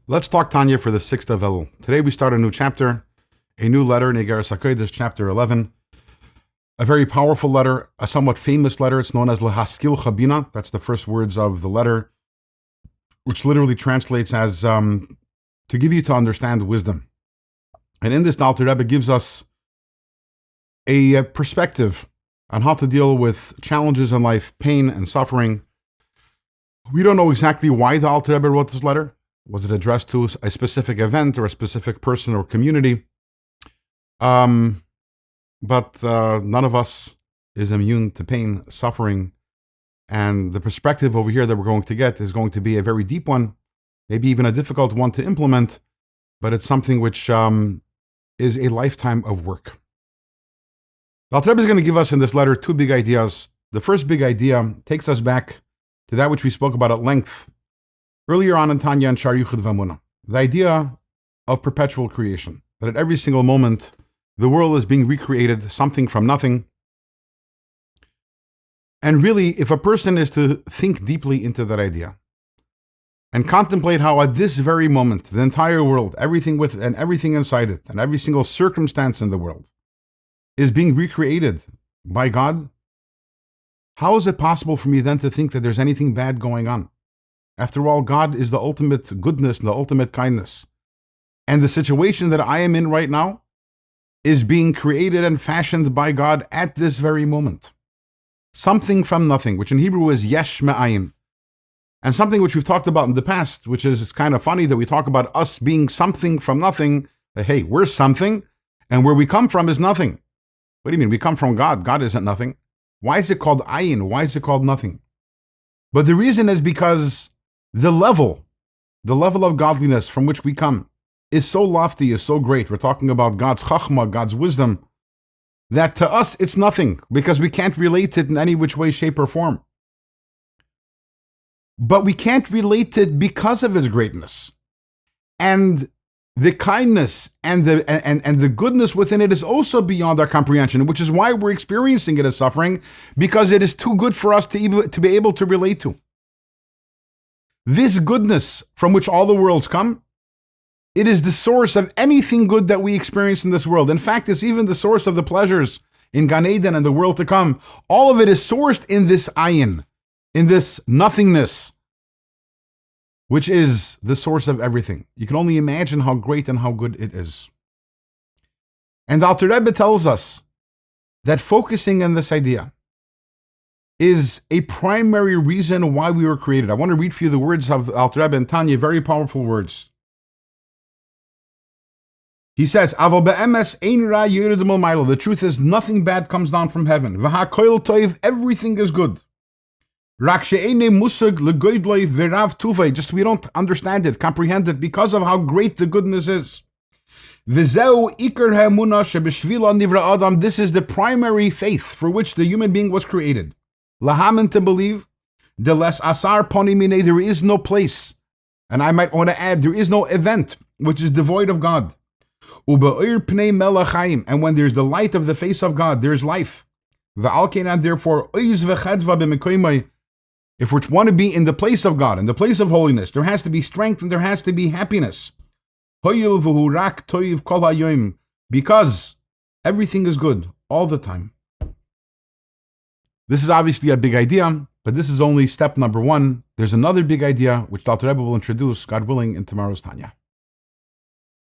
Let's talk Tanya for the 6th of Elul. Today we start a new chapter, a new letter, Igeres HaKodesh, chapter 11. A very powerful letter, a somewhat famous letter. It's known as Lehaskil Chabina. That's the first words of the letter, which literally translates as to give you to understand wisdom. And in this, the Alter Rebbe gives us a perspective on how to deal with challenges in life, pain and suffering. We don't know exactly why the Alter Rebbe wrote this letter. Was it addressed to a specific event or a specific person or community? But none of us is immune to pain, suffering, and the perspective over here that we're going to get is going to be a very deep one, maybe even a difficult one to implement, but it's something which is a lifetime of work. The Alter Rebbe is going to give us in this letter two big ideas. The first big idea takes us back to that which we spoke about at length earlier on in Tanya and Shar Yuchid V'Amunah, the idea of perpetual creation, that at every single moment, the world is being recreated, something from nothing. And really, if a person is to think deeply into that idea and contemplate how at this very moment, the entire world, everything with and everything inside it, and every single circumstance in the world is being recreated by God, how is it possible for me then to think that there's anything bad going on? After all, God is the ultimate goodness and the ultimate kindness. And the situation that I am in right now is being created and fashioned by God at this very moment. Something from nothing, which in Hebrew is yesh me'ayin. And something which we've talked about in the past, which is, it's kind of funny that we talk about us being something from nothing, that hey, we're something, and where we come from is nothing. What do you mean? We come from God. God isn't nothing. Why is it called ayin? Why is it called nothing? But the reason is because the level of godliness from which we come is so lofty, is so great. We're talking about God's chachma, God's wisdom, that to us it's nothing because we can't relate it in any which way, shape, or form. But we can't relate it because of His greatness. And the kindness and the goodness within it is also beyond our comprehension, which is why we're experiencing it as suffering, because it is too good for us to be able to relate to. This goodness from which all the worlds come, it is the source of anything good that we experience in this world. In fact, it's even the source of the pleasures in Gan Eden and the world to come. All of it is sourced in this ayin, in this nothingness, which is the source of everything. You can only imagine how great and how good it is. And the Alter Rebbe tells us that focusing on this idea is a primary reason why we were created. I want to read for you the words of Alter Rebbe and Tanya, very powerful words. He says, "Aval be'emes ein ra yered milmayla." The truth is, nothing bad comes down from heaven. V'hakoil toiv, everything is good. Rak she'ene musag legoydloi v'rav tuvei. Just we don't understand it, comprehend it, because of how great the goodness is. V'zeu ikar ha'emunah shebeshvila nivra adam. This is the primary faith for which the human being was created. Lahamen, to believe. De les asar ponimine, there is no place, and I might want to add, there is no event which is devoid of God. Ube'ir pnei melachayim, and when there's the light of the face of God, there's life. V'alkenan, therefore, oiz v'chadva b'mekoymai. If we want to be in the place of God, in the place of holiness, there has to be strength and there has to be happiness. Hoyil v'hu rak toiv kol hayoim, because everything is good all the time. This is obviously a big idea, but this is only step number one. There's another big idea which Dr. Rebbe will introduce, God willing, in tomorrow's Tanya.